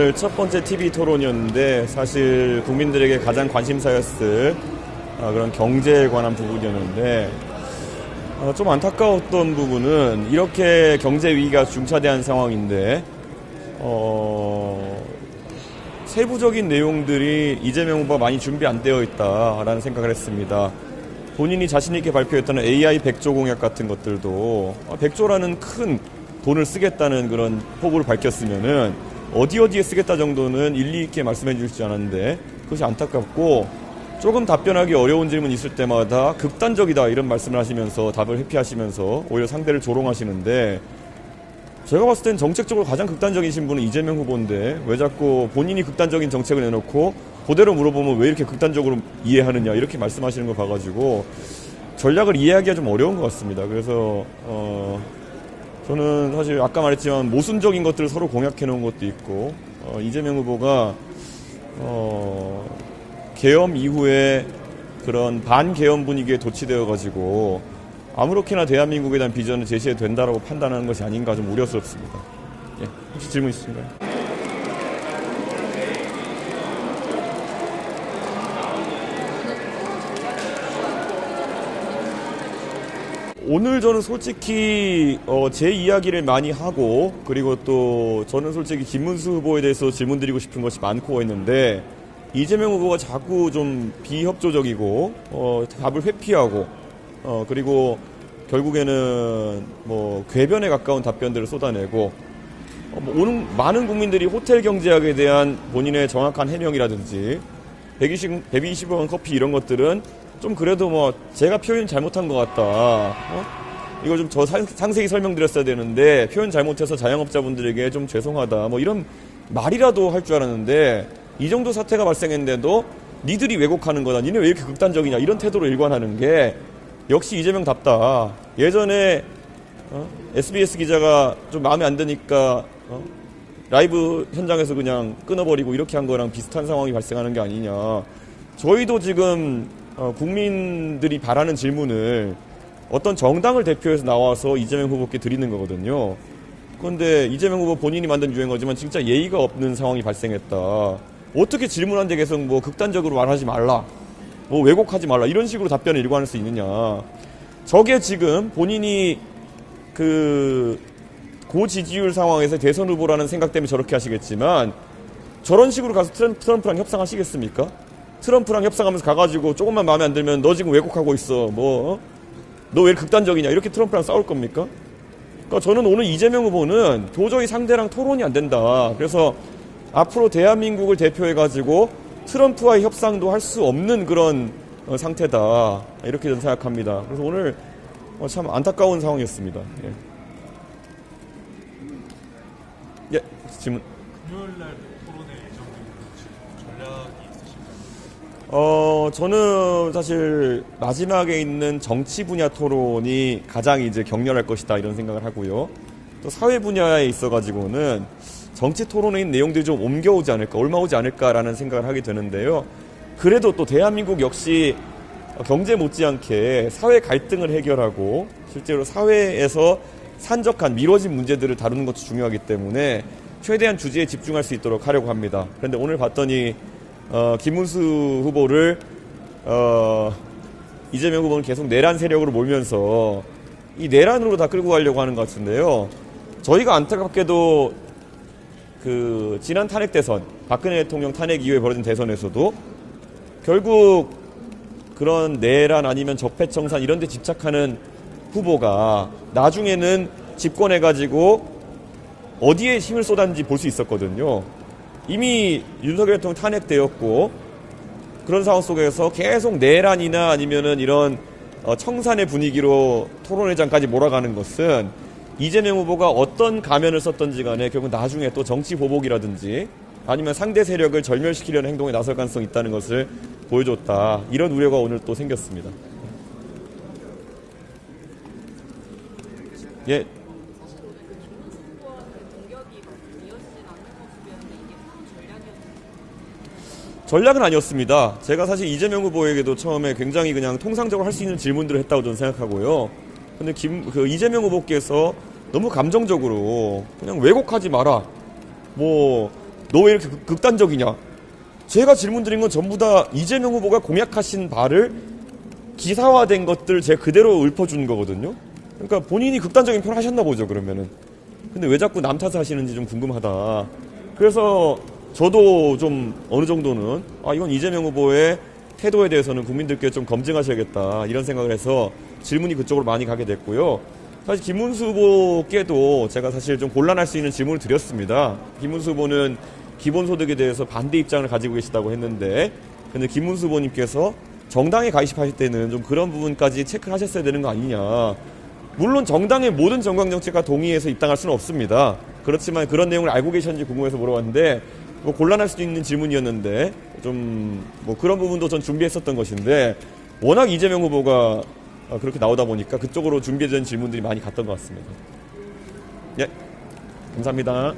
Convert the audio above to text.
오늘 첫 번째 TV 토론이었는데 사실 국민들에게 가장 관심사였을 그런 경제에 관한 부분이었는데 좀 안타까웠던 부분은 이렇게 경제 위기가 중차대한 상황인데 세부적인 내용들이 이재명 후보가 많이 준비 안 되어 있다라는 생각을 했습니다. 본인이 자신있게 발표했던 AI 100조 공약 같은 것들도 100조라는 큰 돈을 쓰겠다는 그런 포부를 밝혔으면은 어디에 쓰겠다 정도는 일리 있게 말씀해 주시지 않았는데 그것이 안타깝고 조금 답변하기 어려운 질문 있을 때마다 극단적이다 이런 말씀을 하시면서 답을 회피하시면서 오히려 상대를 조롱하시는데 제가 봤을 땐 정책적으로 가장 극단적이신 분은 이재명 후보인데 왜 자꾸 본인이 극단적인 정책을 내놓고 그대로 물어보면 왜 이렇게 극단적으로 이해하느냐 이렇게 말씀하시는 걸 봐가지고 전략을 이해하기가 좀 어려운 것 같습니다. 그래서 저는 사실 아까 말했지만 모순적인 것들을 서로 공약해 놓은 것도 있고 이재명 후보가 계엄 이후에 그런 반계엄 분위기에 도취되어 가지고 아무렇게나 대한민국에 대한 비전을 제시해도 된다라고 판단하는 것이 아닌가 좀 우려스럽습니다. 예, 혹시 질문 있으신가요? 오늘 저는 솔직히 제 이야기를 많이 하고 그리고 또 저는 솔직히 김문수 후보에 대해서 질문 드리고 싶은 것이 많고 했는데 이재명 후보가 자꾸 좀 비협조적이고 답을 회피하고 그리고 결국에는 뭐 궤변에 가까운 답변들을 쏟아내고 오는 많은 국민들이 호텔 경제학에 대한 본인의 정확한 해명이라든지 120원 커피 이런 것들은 좀 그래도 뭐 제가 표현 잘못한 것 같다. 이걸 좀 저 상세히 설명드렸어야 되는데 표현 잘못해서 자영업자분들에게 좀 죄송하다. 뭐 이런 말이라도 할 줄 알았는데 이 정도 사태가 발생했는데도 니들이 왜곡하는 거다. 니네 왜 이렇게 극단적이냐. 이런 태도로 일관하는 게 역시 이재명답다. 예전에 SBS 기자가 좀 마음에 안 드니까 라이브 현장에서 그냥 끊어버리고 이렇게 한 거랑 비슷한 상황이 발생하는 게 아니냐. 저희도 지금 국민들이 바라는 질문을 어떤 정당을 대표해서 나와서 이재명 후보께 드리는 거거든요. 그런데 이재명 후보 본인이 만든 유행어지만 진짜 예의가 없는 상황이 발생했다. 어떻게 질문한데 계속 뭐 극단적으로 말하지 말라, 뭐 왜곡하지 말라 이런 식으로 답변을 일관할 수 있느냐. 저게 지금 본인이 고지지율 상황에서 대선 후보라는 생각 때문에 저렇게 하시겠지만 저런 식으로 가서 트럼프랑 협상하시겠습니까? 트럼프랑 협상하면서 가가지고 조금만 마음에 안 들면 너 지금 왜곡하고 있어. 너 왜 극단적이냐. 이렇게 트럼프랑 싸울 겁니까? 그러니까 저는 오늘 이재명 후보는 도저히 상대랑 토론이 안 된다. 그래서 앞으로 대한민국을 대표해가지고 트럼프와의 협상도 할 수 없는 그런 상태다. 이렇게 저는 생각합니다. 그래서 오늘 참 안타까운 상황이었습니다. 예, 질문. 금요일날 토론회 예정된 전략이 있으신가요? 저는 사실 마지막에 있는 정치 분야 토론이 가장 이제 격렬할 것이다 이런 생각을 하고요. 또 사회 분야에 있어가지고는 정치 토론에 있는 내용들이 좀 옮겨오지 않을까, 옮아오지 않을까라는 생각을 하게 되는데요. 그래도 또 대한민국 역시 경제 못지않게 사회 갈등을 해결하고 실제로 사회에서 산적한 미뤄진 문제들을 다루는 것도 중요하기 때문에 최대한 주제에 집중할 수 있도록 하려고 합니다. 그런데 오늘 봤더니 김문수 후보를 이재명 후보는 계속 내란 세력으로 몰면서 이 내란으로 다 끌고 가려고 하는 것 같은데요. 저희가 안타깝게도 지난 탄핵 대선, 박근혜 대통령 탄핵 이후에 벌어진 대선에서도 결국 그런 내란 아니면 적폐청산 이런 데 집착하는 후보가 나중에는 집권해가지고 어디에 힘을 쏟았는지 볼 수 있었거든요. 이미 윤석열 대통령 탄핵되었고 그런 상황 속에서 계속 내란이나 아니면은 이런 청산의 분위기로 토론회장까지 몰아가는 것은 이재명 후보가 어떤 가면을 썼던지 간에 결국 나중에 또 정치 보복이라든지 아니면 상대 세력을 절멸시키려는 행동에 나설 가능성이 있다는 것을 보여줬다. 이런 우려가 오늘 또 생겼습니다. 예. 전략은 아니었습니다. 제가 사실 이재명 후보에게도 처음에 굉장히 그냥 통상적으로 할 수 있는 질문들을 했다고 저는 생각하고요. 근데 이재명 후보께서 너무 감정적으로 그냥 왜곡하지 마라. 뭐 너 왜 이렇게 극단적이냐? 제가 질문 드린 건 전부 다 이재명 후보가 공약하신 바를 기사화된 것들 제가 그대로 읊어준 거거든요. 그러니까 본인이 극단적인 표현을 하셨나 보죠, 그러면은. 근데 왜 자꾸 남 탓을 하시는지 좀 궁금하다. 그래서 저도 좀 어느 정도는 이건 이재명 후보의 태도에 대해서는 국민들께 좀 검증하셔야겠다 이런 생각을 해서 질문이 그쪽으로 많이 가게 됐고요. 사실 김문수 후보께도 제가 사실 좀 곤란할 수 있는 질문을 드렸습니다. 김문수 후보는 기본소득에 대해서 반대 입장을 가지고 계시다고 했는데, 근데 김문수 후보님께서 정당에 가입하실 때는 좀 그런 부분까지 체크를 하셨어야 되는 거 아니냐. 물론 정당의 모든 정강정책과 동의해서 입당할 수는 없습니다. 그렇지만 그런 내용을 알고 계셨는지 궁금해서 물어봤는데, 뭐 곤란할 수도 있는 질문이었는데 좀 뭐 그런 부분도 전 준비했었던 것인데, 워낙 이재명 후보가 그렇게 나오다 보니까 그쪽으로 준비된 질문들이 많이 갔던 것 같습니다. 예, 감사합니다.